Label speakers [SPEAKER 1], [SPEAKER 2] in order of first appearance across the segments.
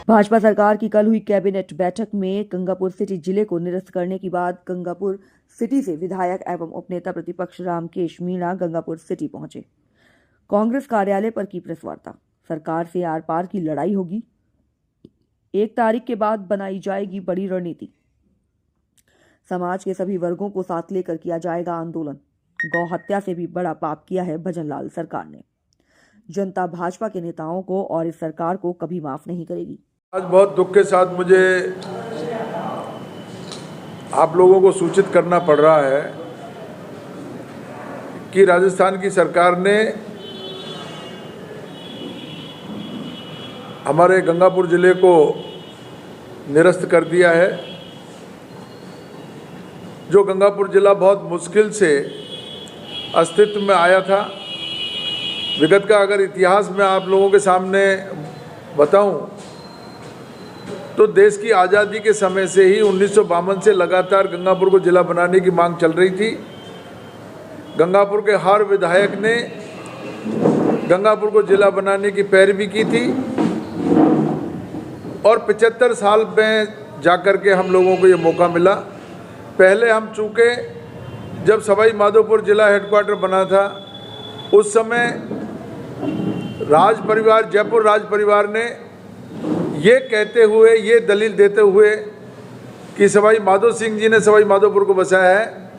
[SPEAKER 1] भाजपा सरकार की कल हुई कैबिनेट बैठक में गंगापुर सिटी जिले को निरस्त करने के बाद गंगापुर सिटी से विधायक एवं उपनेता प्रतिपक्ष रामकेश मीणा गंगापुर सिटी पहुंचे। कांग्रेस कार्यालय पर की प्रेस वार्ता। सरकार से आर पार की लड़ाई होगी। 1 तारीख के बाद बनाई जाएगी बड़ी रणनीति। समाज के सभी वर्गों को साथ लेकर किया जाएगा आंदोलन। गौ हत्या से भी बड़ा पाप किया है भजनलाल सरकार ने। जनता भाजपा के नेताओं को और इस सरकार को कभी माफ नहीं करेगी।
[SPEAKER 2] आज बहुत दुख के साथ मुझे आप लोगों को सूचित करना पड़ रहा है कि राजस्थान की सरकार ने हमारे गंगापुर जिले को निरस्त कर दिया है। जो गंगापुर जिला बहुत मुश्किल से अस्तित्व में आया था। विगत का अगर इतिहास में आप लोगों के सामने बताऊं तो देश की आज़ादी के समय से ही 1952 से लगातार गंगापुर को जिला बनाने की मांग चल रही थी। गंगापुर के हर विधायक ने गंगापुर को जिला बनाने की पैरवी की थी और 75 साल में जाकर के हम लोगों को ये मौका मिला। पहले हम चूँकि जब सवाई माधोपुर जिला हेडक्वार्टर बना था उस समय राज परिवार, जयपुर राज परिवार ने ये कहते हुए, ये दलील देते हुए कि सवाई माधो सिंह जी ने सवाई माधोपुर को बसाया है,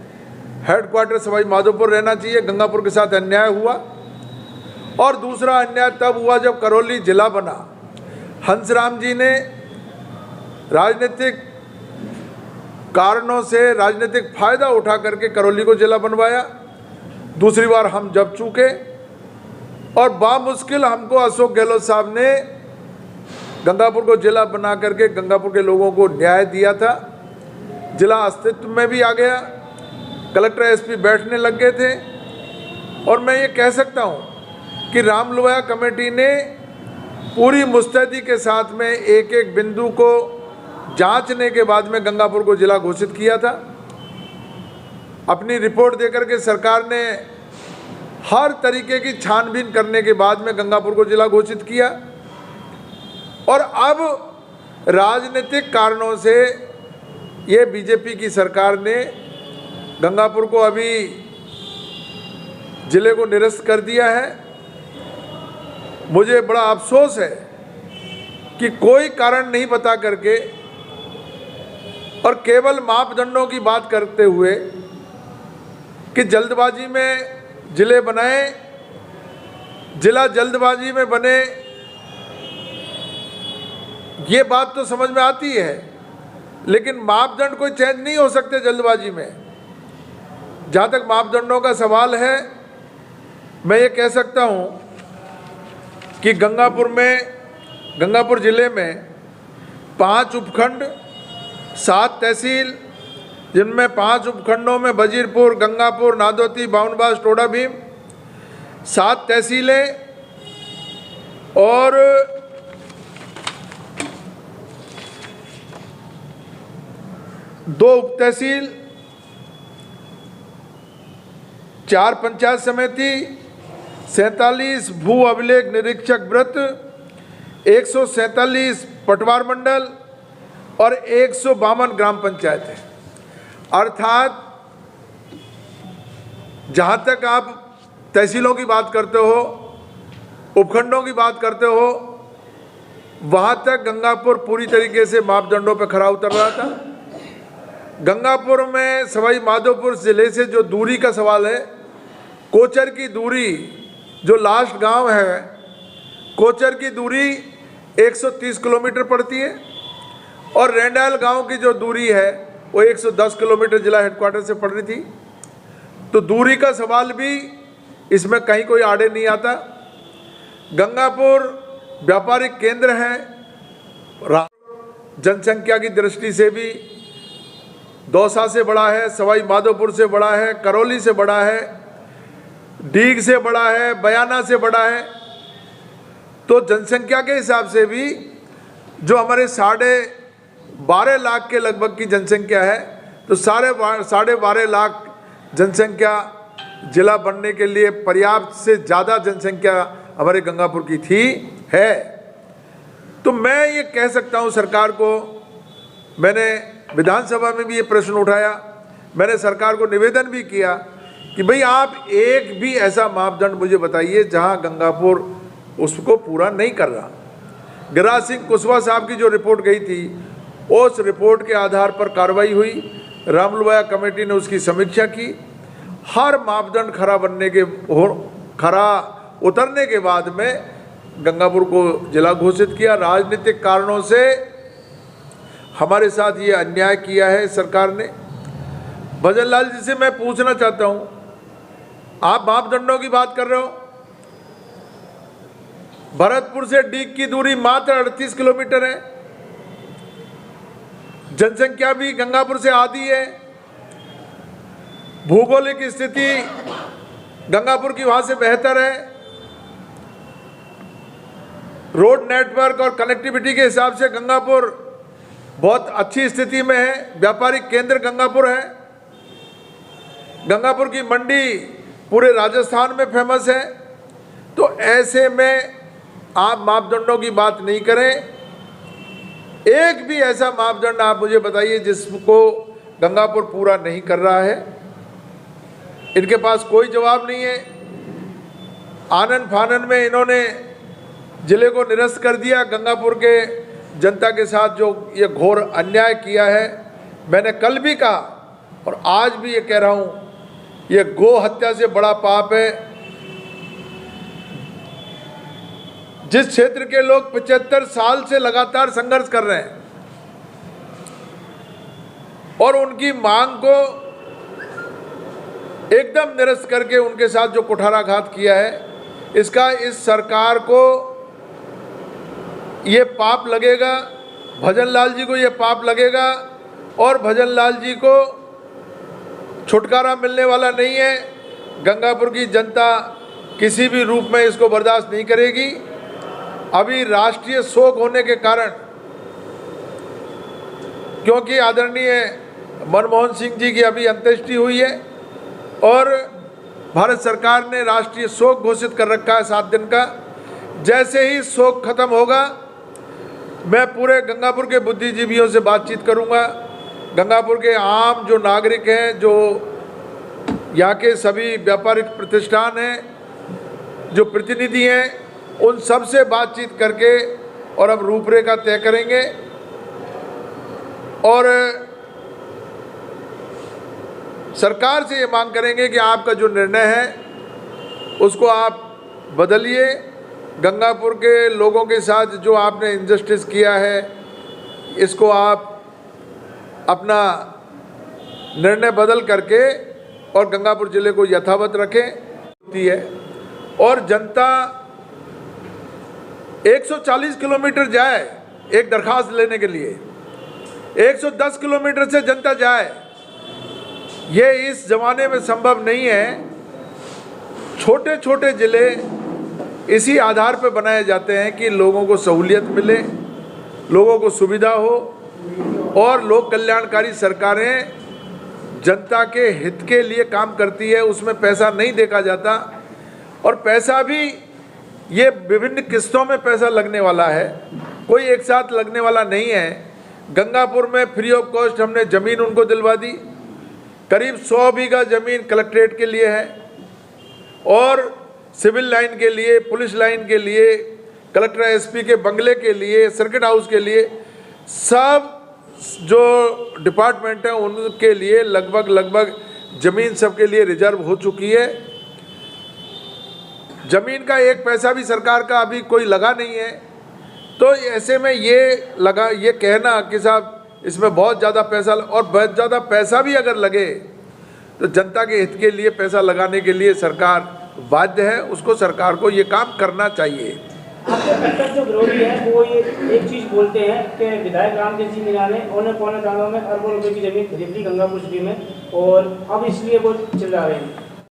[SPEAKER 2] हेडक्वार्टर सवाई माधोपुर रहना चाहिए। गंगापुर के साथ अन्याय हुआ। और दूसरा अन्याय तब हुआ जब करौली जिला बना। हंसराम जी ने राजनीतिक कारणों से राजनीतिक फायदा उठा करके करौली को जिला बनवाया। दूसरी बार हम जब चूके और बामुश्किल हमको अशोक गहलोत साहब ने गंगापुर को जिला बना करके गंगापुर के लोगों को न्याय दिया था। जिला अस्तित्व में भी आ गया। कलेक्टर एसपी बैठने लग गए थे। और मैं ये कह सकता हूँ कि राम लोया कमेटी ने पूरी मुस्तैदी के साथ में एक एक बिंदु को जांचने के बाद में गंगापुर को जिला घोषित किया था। अपनी रिपोर्ट देकर के सरकार ने हर तरीके की छानबीन करने के बाद में गंगापुर को जिला घोषित किया। और अब राजनीतिक कारणों से ये बीजेपी की सरकार ने गंगापुर को अभी जिले को निरस्त कर दिया है। मुझे बड़ा अफसोस है कि कोई कारण नहीं बता करके और केवल मापदंडों की बात करते हुए कि जल्दबाजी में जिले बनाए, जिला जल्दबाजी में बने, ये बात तो समझ में आती है, लेकिन मापदंड कोई चेंज नहीं हो सकते जल्दबाजी में। जहाँ तक मापदंडों का सवाल है, मैं ये कह सकता हूँ कि गंगापुर जिले में 5 उपखंड, 7 तहसील, जिनमें 5 उपखंडों में वजीरपुर, गंगापुर, नादौती, बावनबास, टोडा भीम, 7 तहसीलें और 2 उप तहसील, 4 पंचायत समिति, 47 भू अभिलेख निरीक्षक वृत्त, 147 पटवार मंडल और 152 ग्राम पंचायत है। अर्थात जहाँ तक आप तहसीलों की बात करते हो, उपखंडों की बात करते हो, वहाँ तक गंगापुर पूरी तरीके से मापदंडों पर खरा उतर रहा था। गंगापुर में सवाई माधोपुर जिले से जो दूरी का सवाल है, कोचर की दूरी, जो लास्ट गांव है, कोचर की दूरी 130 किलोमीटर पड़ती है और रेंडाल गांव की जो दूरी है वो 110 किलोमीटर जिला हेडक्वार्टर से पड़ रही थी। तो दूरी का सवाल भी इसमें कहीं कोई आड़े नहीं आता। गंगापुर व्यापारिक केंद्र है, जनसंख्या की दृष्टि से भी दौसा से बड़ा है, सवाई माधोपुर से बड़ा है, करौली से बड़ा है, डीग से बड़ा है, बयाना से बड़ा है। तो जनसंख्या के हिसाब से भी जो हमारे 12.5 लाख के लगभग की जनसंख्या है, तो 12.5 लाख जनसंख्या जिला बनने के लिए पर्याप्त से ज़्यादा जनसंख्या हमारे गंगापुर की थी है। तो मैं ये कह सकता हूँ सरकार को, मैंने विधानसभा में भी ये प्रश्न उठाया, मैंने सरकार को निवेदन भी किया कि भाई आप एक भी ऐसा मापदंड मुझे बताइए जहां गंगापुर उसको पूरा नहीं कर रहा। गिरिराज सिंह कुशवाहा साहब की जो रिपोर्ट गई थी, उस रिपोर्ट के आधार पर कार्रवाई हुई, रामलुवाया कमेटी ने उसकी समीक्षा की, हर मापदंड खरा उतरने के बाद में गंगापुर को जिला घोषित किया। राजनीतिक कारणों से हमारे साथ ये अन्याय किया है सरकार ने। भजन लाल जी से मैं पूछना चाहता हूं, आप मापदंडों की बात कर रहे हो, भरतपुर से डीग की दूरी मात्र 38 किलोमीटर है, जनसंख्या भी गंगापुर से आधी है, भौगोलिक स्थिति गंगापुर की वहां से बेहतर है, रोड नेटवर्क और कनेक्टिविटी के हिसाब से गंगापुर बहुत अच्छी स्थिति में है, व्यापारिक केंद्र गंगापुर है, गंगापुर की मंडी पूरे राजस्थान में फेमस है। तो ऐसे में आप मापदंडों की बात नहीं करें, एक भी ऐसा मापदंड आप मुझे बताइए जिसको गंगापुर पूरा नहीं कर रहा है। इनके पास कोई जवाब नहीं है। आनन फानन में इन्होंने जिले को निरस्त कर दिया। गंगापुर के जनता के साथ जो ये घोर अन्याय किया है, मैंने कल भी कहा और आज भी ये कह रहा हूँ, ये गो हत्या से बड़ा पाप है। जिस क्षेत्र के लोग 75 साल से लगातार संघर्ष कर रहे हैं और उनकी मांग को एकदम निरस्त करके उनके साथ जो कुठाराघात किया है, इसका इस सरकार को ये पाप लगेगा, भजन लाल जी को ये पाप लगेगा और भजन लाल जी को छुटकारा मिलने वाला नहीं है। गंगापुर की जनता किसी भी रूप में इसको बर्दाश्त नहीं करेगी। अभी राष्ट्रीय शोक होने के कारण, क्योंकि आदरणीय मनमोहन सिंह जी की अभी अंत्येष्टि हुई है और भारत सरकार ने राष्ट्रीय शोक घोषित कर रखा है 7 दिन का। जैसे ही शोक खत्म होगा, मैं पूरे गंगापुर के बुद्धिजीवियों से बातचीत करूंगा, गंगापुर के आम जो नागरिक हैं, जो यहाँ के सभी व्यापारिक प्रतिष्ठान हैं, जो प्रतिनिधि हैं, उन सब से बातचीत करके और अब रूपरेखा तय करेंगे और सरकार से ये मांग करेंगे कि आपका जो निर्णय है उसको आप बदलिए। गंगापुर के लोगों के साथ जो आपने इनजस्टिस किया है, इसको आप अपना निर्णय बदल करके और गंगापुर जिले को यथावत रखें। है और जनता 140 किलोमीटर जाए एक दरखास्त लेने के लिए, 110 किलोमीटर से जनता जाए, ये इस जमाने में संभव नहीं है। छोटे छोटे जिले इसी आधार पर बनाए जाते हैं कि लोगों को सहूलियत मिले, लोगों को सुविधा हो और लोक कल्याणकारी सरकारें जनता के हित के लिए काम करती है, उसमें पैसा नहीं देखा जाता। और पैसा भी ये विभिन्न किस्तों में पैसा लगने वाला है, कोई एक साथ लगने वाला नहीं है। गंगापुर में फ्री ऑफ कॉस्ट हमने ज़मीन उनको दिलवा दी, करीब 100 बीघा ज़मीन कलेक्ट्रेट के लिए है और सिविल लाइन के लिए, पुलिस लाइन के लिए, कलेक्टर एसपी के बंगले के लिए, सर्किट हाउस के लिए, सब जो डिपार्टमेंट हैं उनके लिए लगभग ज़मीन सबके लिए रिजर्व हो चुकी है। ज़मीन का एक पैसा भी सरकार का अभी कोई लगा नहीं है। तो ऐसे में ये कहना कि साहब इसमें बहुत ज़्यादा पैसा, और बहुत ज़्यादा पैसा भी अगर लगे तो जनता के हित के लिए पैसा लगाने के लिए सरकार बाध्य है, उसको सरकार को ये काम करना चाहिए।
[SPEAKER 3] आपके कट्टर जो विरोधी है वो ये एक चीज़ बोलते हैं कि विधायक रामकेश जी मीणा ने औने पौने दानों में अरबों रुपए की जमीन खरीद ली गंगापुर सिटी में और अब इसलिए वो चिल्ला रहे हैं।